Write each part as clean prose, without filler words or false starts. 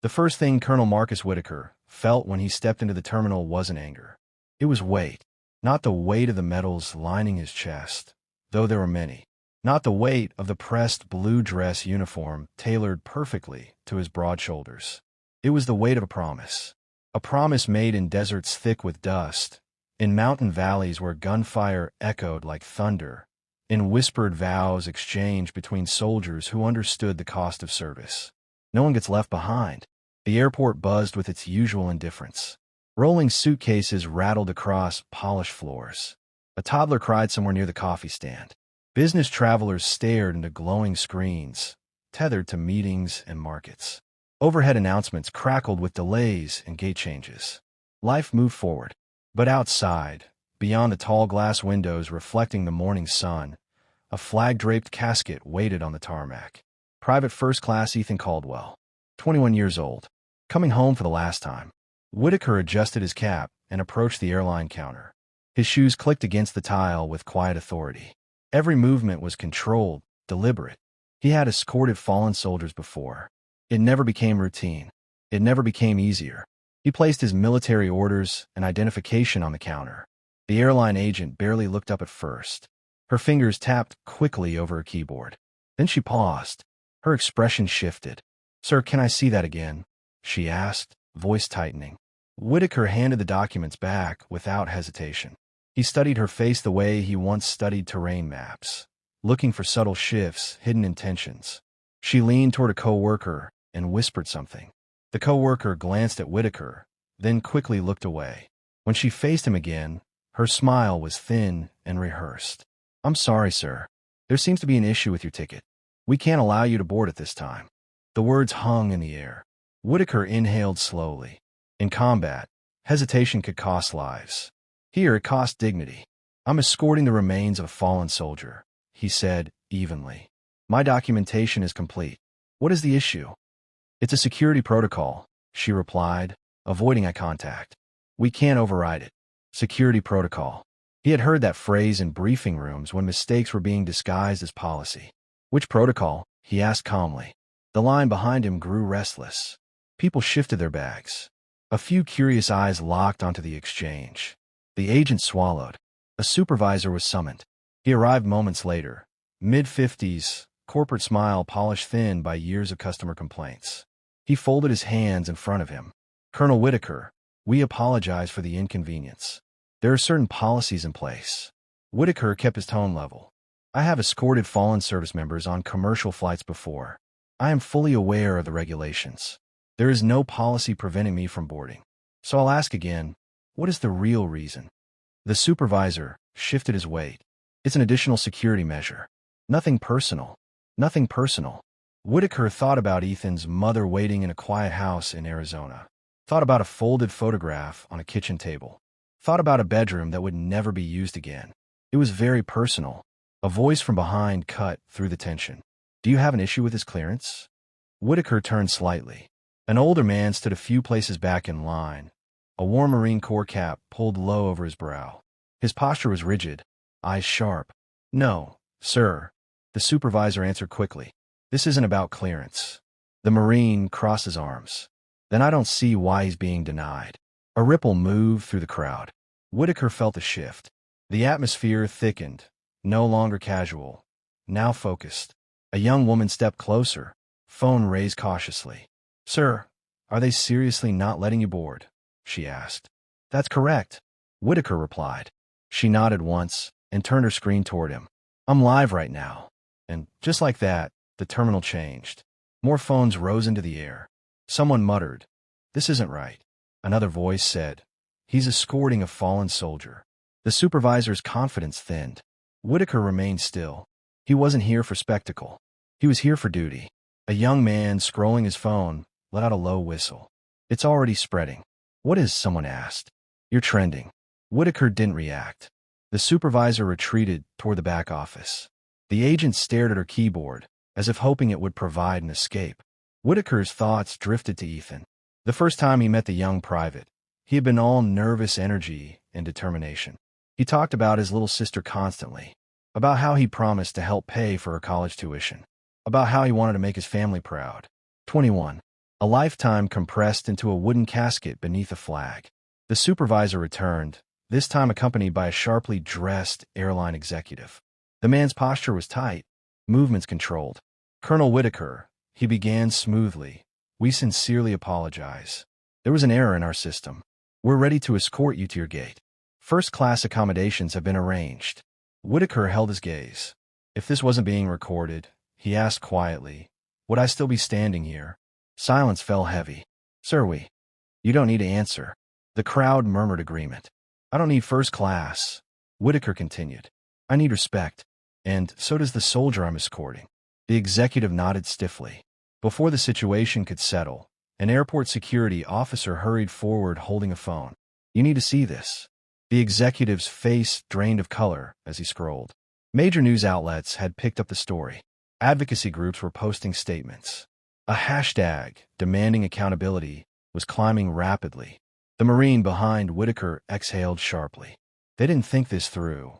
The first thing Colonel Marcus Whitaker felt when he stepped into the terminal wasn't anger. It was weight. Not the weight of the medals lining his chest, though there were many. Not the weight of the pressed blue dress uniform tailored perfectly to his broad shoulders. It was the weight of a promise. A promise made in deserts thick with dust, in mountain valleys where gunfire echoed like thunder, in whispered vows exchanged between soldiers who understood the cost of service. No one gets left behind. The airport buzzed with its usual indifference. Rolling suitcases rattled across polished floors. A toddler cried somewhere near the coffee stand. Business travelers stared into glowing screens, tethered to meetings and markets. Overhead announcements crackled with delays and gate changes. Life moved forward. But outside, beyond the tall glass windows reflecting the morning sun, a flag-draped casket waited on the tarmac. Private First Class Ethan Caldwell, 21 years old, coming home for the last time. Whitaker adjusted his cap and approached the airline counter. His shoes clicked against the tile with quiet authority. Every movement was controlled, deliberate. He had escorted fallen soldiers before. It never became routine. It never became easier. He placed his military orders and identification on the counter. The airline agent barely looked up at first. Her fingers tapped quickly over a keyboard. Then she paused. Her expression shifted. "Sir, can I see that again?" she asked, voice tightening. Whitaker handed the documents back without hesitation. He studied her face the way he once studied terrain maps, looking for subtle shifts, hidden intentions. She leaned toward a coworker and whispered something. The coworker glanced at Whitaker, then quickly looked away. When she faced him again, her smile was thin and rehearsed. "I'm sorry, sir. There seems to be an issue with your ticket. We can't allow you to board at this time." The words hung in the air. Whitaker inhaled slowly. In combat, hesitation could cost lives. Here it cost dignity. "I'm escorting the remains of a fallen soldier," he said evenly. "My documentation is complete. What is the issue?" "It's a security protocol," she replied, avoiding eye contact. "We can't override it." Security protocol. He had heard that phrase in briefing rooms when mistakes were being disguised as policy. "Which protocol?" he asked calmly. The line behind him grew restless. People shifted their bags. A few curious eyes locked onto the exchange. The agent swallowed. A supervisor was summoned. He arrived moments later, mid-50s, corporate smile polished thin by years of customer complaints. He folded his hands in front of him. "Colonel Whitaker, we apologize for the inconvenience. There are certain policies in place." Whitaker kept his tone level. "I have escorted fallen service members on commercial flights before. I am fully aware of the regulations. There is no policy preventing me from boarding. So I'll ask again, what is the real reason?" The supervisor shifted his weight. "It's an additional security measure. Nothing personal. Nothing personal." Whitaker thought about Ethan's mother waiting in a quiet house in Arizona. Thought about a folded photograph on a kitchen table. Thought about a bedroom that would never be used again. It was very personal. A voice from behind cut through the tension. "Do you have an issue with his clearance?" Whitaker turned slightly. An older man stood a few places back in line, a warm Marine Corps cap pulled low over his brow. His posture was rigid, eyes sharp. "No, sir," the supervisor answered quickly. "This isn't about clearance." The Marine crossed his arms. "Then I don't see why he's being denied." A ripple moved through the crowd. Whitaker felt a shift. The atmosphere thickened, no longer casual, now focused. A young woman stepped closer, phone raised cautiously. "Sir, are they seriously not letting you board?" she asked. "That's correct," Whitaker replied. She nodded once and turned her screen toward him. "I'm live right now." And just like that, the terminal changed. More phones rose into the air. Someone muttered, "This isn't right." Another voice said, "He's escorting a fallen soldier." The supervisor's confidence thinned. Whitaker remained still. He wasn't here for spectacle. He was here for duty. A young man, scrolling his phone, let out a low whistle. "It's already spreading." "What is?" someone asked. "You're trending." Whitaker didn't react. The supervisor retreated toward the back office. The agent stared at her keyboard, as if hoping it would provide an escape. Whitaker's thoughts drifted to Ethan. The first time he met the young private, he had been all nervous energy and determination. He talked about his little sister constantly, about how he promised to help pay for her college tuition, about how he wanted to make his family proud. 21. A lifetime compressed into a wooden casket beneath a flag. The supervisor returned, this time accompanied by a sharply dressed airline executive. The man's posture was tight, movements controlled. "Colonel Whitaker," he began smoothly, "we sincerely apologize. There was an error in our system. We're ready to escort you to your gate. First-class accommodations have been arranged." Whitaker held his gaze. If this wasn't being recorded, he asked quietly, would I still be standing here? Silence fell heavy. "Sir, You don't need to answer." The crowd murmured agreement. "I don't need first class," Whitaker continued. "I need respect. And so does the soldier I'm escorting." The executive nodded stiffly. Before the situation could settle, an airport security officer hurried forward holding a phone. "You need to see this." The executive's face drained of color as he scrolled. Major news outlets had picked up the story. Advocacy groups were posting statements. A hashtag, demanding accountability, was climbing rapidly. The Marine behind Whitaker exhaled sharply. They didn't think this through.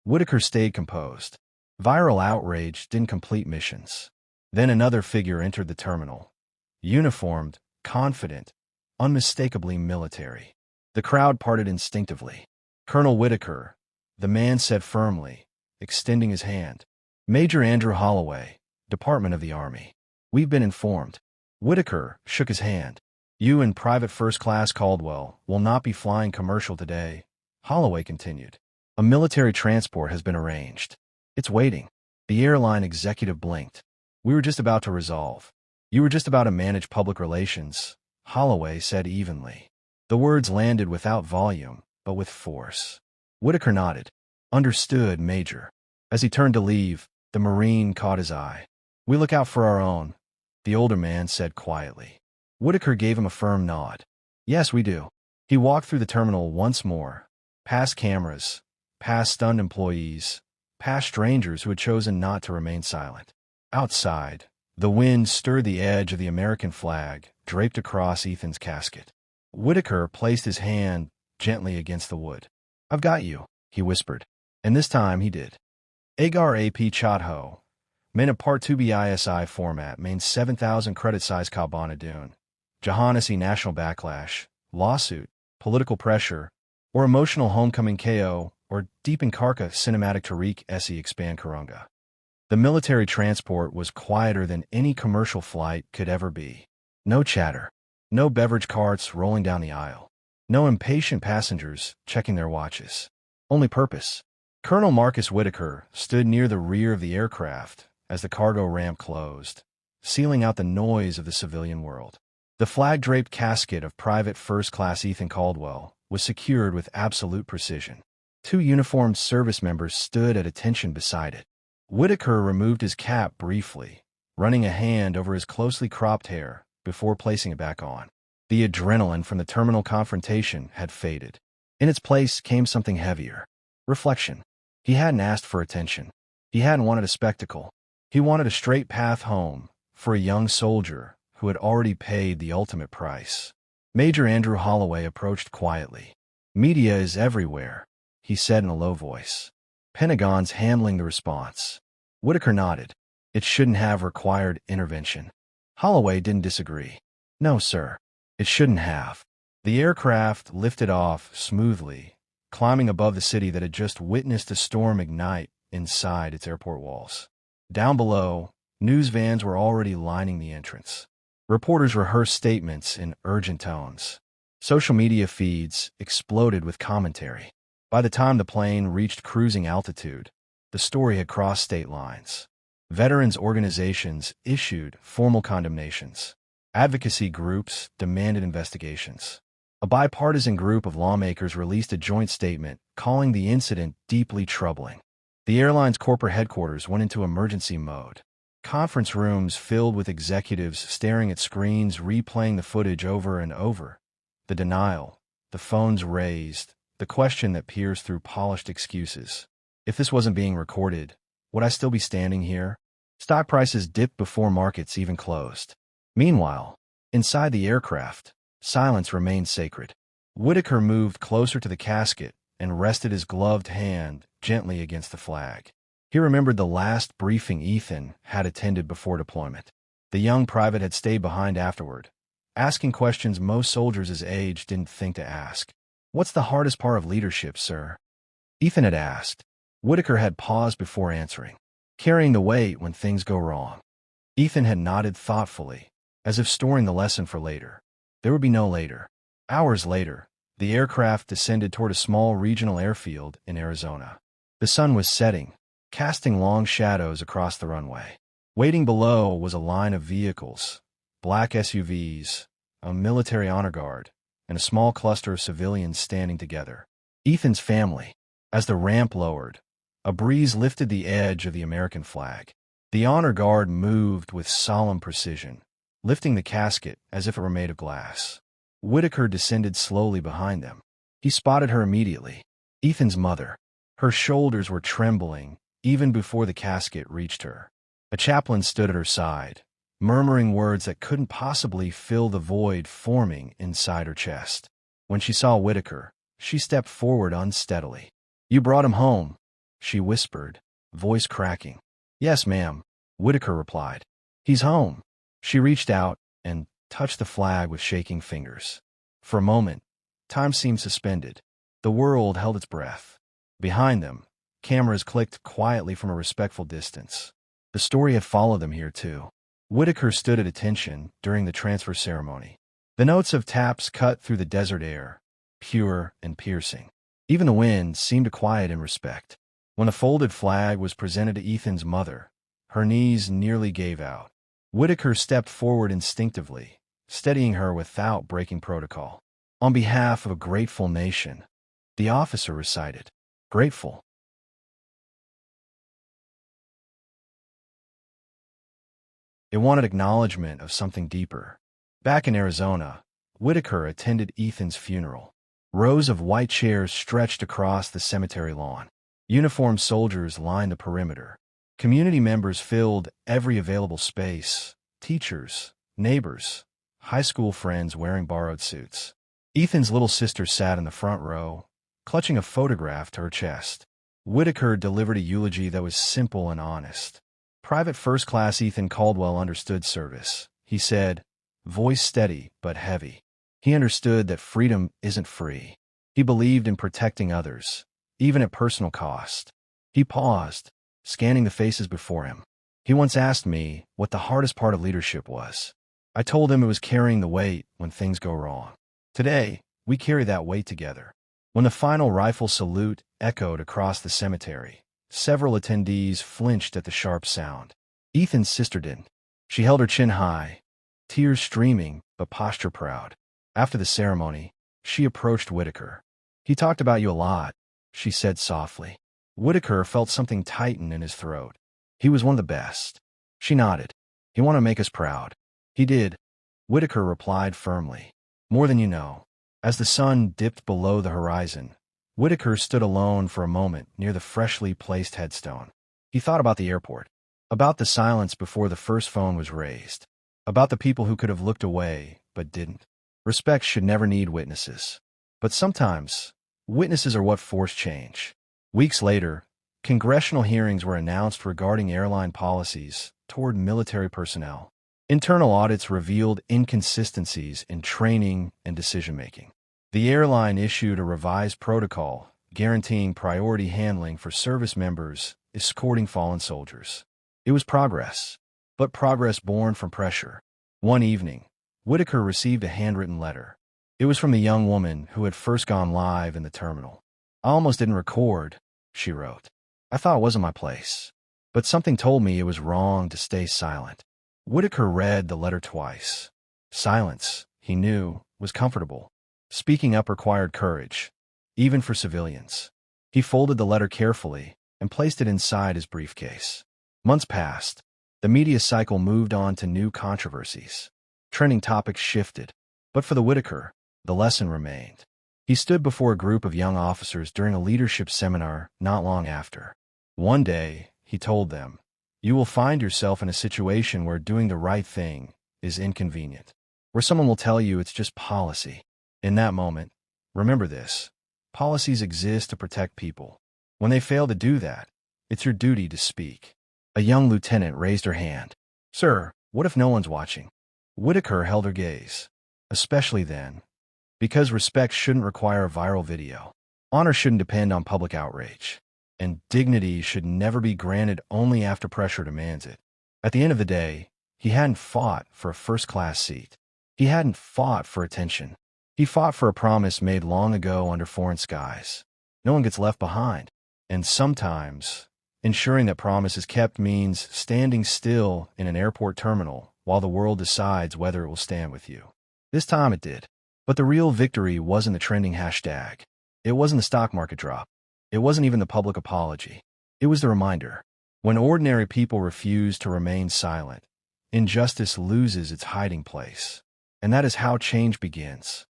Whitaker stayed composed. Viral outrage didn't complete missions. Then another figure entered the terminal. Uniformed, confident, unmistakably military. The crowd parted instinctively. "Colonel Whitaker," the man said firmly, extending his hand. "Major Andrew Holloway, Department of the Army. We've been informed." Whitaker shook his hand. "You and Private First Class Caldwell will not be flying commercial today," Holloway continued. "A military transport has been arranged. It's waiting." The airline executive blinked. "We were just about to resolve. You were just about to manage public relations," Holloway said evenly. The words landed without volume, but with force. Whitaker nodded. "Understood, Major." As he turned to leave, the Marine caught his eye. "We look out for our own," the older man said quietly. Whitaker gave him a firm nod. "Yes, we do." He walked through the terminal once more, past cameras, past stunned employees, past strangers who had chosen not to remain silent. Outside, the wind stirred the edge of the American flag draped across Ethan's casket. Whitaker placed his hand gently against the wood. "I've got you," he whispered. And this time he did. Agar AP Chatho, main of Part 2 BISI format, main 7,000 credit size Kabana Dune. Johannesi national backlash, lawsuit, political pressure, or emotional homecoming KO, or deep in Karka cinematic Tariq Esi expand Karunga. The military transport was quieter than any commercial flight could ever be. No chatter. No beverage carts rolling down the aisle. No impatient passengers checking their watches. Only purpose. Colonel Marcus Whitaker stood near the rear of the aircraft as the cargo ramp closed, sealing out the noise of the civilian world. The flag-draped casket of Private First Class Ethan Caldwell was secured with absolute precision. Two uniformed service members stood at attention beside it. Whitaker removed his cap briefly, running a hand over his closely cropped hair before placing it back on. The adrenaline from the terminal confrontation had faded. In its place came something heavier. Reflection. He hadn't asked for attention. He hadn't wanted a spectacle. He wanted a straight path home for a young soldier who had already paid the ultimate price. Major Andrew Holloway approached quietly. "Media is everywhere," he said in a low voice. "Pentagon's handling the response." Whitaker nodded. "It shouldn't have required intervention." Holloway didn't disagree. "No, sir. It shouldn't have." The aircraft lifted off smoothly, climbing above the city that had just witnessed a storm ignite inside its airport walls. Down below, news vans were already lining the entrance. Reporters rehearsed statements in urgent tones. Social media feeds exploded with commentary. By the time the plane reached cruising altitude, the story had crossed state lines. Veterans organizations issued formal condemnations. Advocacy groups demanded investigations. A bipartisan group of lawmakers released a joint statement calling the incident deeply troubling. The airline's corporate headquarters went into emergency mode. Conference rooms filled with executives staring at screens replaying the footage over and over. The denial, the phones raised, the question that peers through polished excuses. If this wasn't being recorded, would I still be standing here? Stock prices dipped before markets even closed. Meanwhile, inside the aircraft, silence remained sacred. Whitaker moved closer to the casket and rested his gloved hand gently against the flag. He remembered the last briefing Ethan had attended before deployment. The young private had stayed behind afterward, asking questions most soldiers his age didn't think to ask. "What's the hardest part of leadership, sir?" Ethan had asked. Whitaker had paused before answering. "Carrying the weight when things go wrong." Ethan had nodded thoughtfully, as if storing the lesson for later. There would be no later. Hours later, the aircraft descended toward a small regional airfield in Arizona. The sun was setting, casting long shadows across the runway. Waiting below was a line of vehicles, black SUVs, a military honor guard, and a small cluster of civilians standing together. Ethan's family. As the ramp lowered, a breeze lifted the edge of the American flag. The honor guard moved with solemn precision, lifting the casket as if it were made of glass. Whitaker descended slowly behind them. He spotted her immediately. Ethan's mother. Her shoulders were trembling even before the casket reached her. A chaplain stood at her side, murmuring words that couldn't possibly fill the void forming inside her chest. When she saw Whitaker, she stepped forward unsteadily. "You brought him home," she whispered, voice cracking. "Yes, ma'am," Whitaker replied. "He's home." She reached out and touched the flag with shaking fingers. For a moment, time seemed suspended. The world held its breath. Behind them, cameras clicked quietly from a respectful distance. The story had followed them here, too. Whitaker stood at attention during the transfer ceremony. The notes of taps cut through the desert air, pure and piercing. Even the wind seemed to quiet in respect. When the folded flag was presented to Ethan's mother, her knees nearly gave out. Whitaker stepped forward instinctively, steadying her without breaking protocol. "On behalf of a grateful nation," the officer recited. "Grateful." It wanted acknowledgement of something deeper. Back in Arizona, Whitaker attended Ethan's funeral. Rows of white chairs stretched across the cemetery lawn. Uniformed soldiers lined the perimeter. Community members filled every available space. Teachers, neighbors, high school friends wearing borrowed suits. Ethan's little sister sat in the front row, clutching a photograph to her chest. Whitaker delivered a eulogy that was simple and honest. Private First Class Ethan Caldwell understood service. He said, voice steady but heavy. He understood that freedom isn't free. He believed in protecting others, even at personal cost. He paused, scanning the faces before him. He once asked me what the hardest part of leadership was. I told him it was carrying the weight when things go wrong. Today, we carry that weight together. When the final rifle salute echoed across the cemetery, several attendees flinched at the sharp sound. Ethan's sister didn't. She held her chin high, tears streaming but posture proud. After the ceremony, she approached Whitaker. "He talked about you a lot," she said softly. Whitaker felt something tighten in his throat. "He was one of the best." She nodded. "He wanted to make us proud." "He did," Whitaker replied firmly. "More than you know." As the sun dipped below the horizon, Whitaker stood alone for a moment near the freshly placed headstone. He thought about the airport, about the silence before the first phone was raised, about the people who could have looked away but didn't. Respect should never need witnesses. But sometimes, witnesses are what force change. Weeks later, congressional hearings were announced regarding airline policies toward military personnel. Internal audits revealed inconsistencies in training and decision-making. The airline issued a revised protocol guaranteeing priority handling for service members escorting fallen soldiers. It was progress, but progress born from pressure. One evening, Whitaker received a handwritten letter. It was from the young woman who had first gone live in the terminal. "I almost didn't record," she wrote. "I thought it wasn't my place. But something told me it was wrong to stay silent." Whitaker read the letter twice. Silence, he knew, was comfortable. Speaking up required courage, even for civilians. He folded the letter carefully and placed it inside his briefcase. Months passed. The media cycle moved on to new controversies. Trending topics shifted. But for the Whitaker, the lesson remained. He stood before a group of young officers during a leadership seminar not long after. One day, he told them, "You will find yourself in a situation where doing the right thing is inconvenient, where someone will tell you it's just policy. In that moment, remember this: policies exist to protect people. When they fail to do that, it's your duty to speak." A young lieutenant raised her hand. "Sir, what if no one's watching?" Whitaker held her gaze. especially then, because respect shouldn't require a viral video. Honor shouldn't depend on public outrage, and dignity should never be granted only after pressure demands it. At the end of the day, he hadn't fought for a first-class seat. He hadn't fought for attention. He fought for a promise made long ago under foreign skies. No one gets left behind. And sometimes, ensuring that promise is kept means standing still in an airport terminal while the world decides whether it will stand with you. This time it did. But the real victory wasn't the trending hashtag. It wasn't the stock market drop. It wasn't even the public apology. It was the reminder. When ordinary people refuse to remain silent, injustice loses its hiding place. And that is how change begins.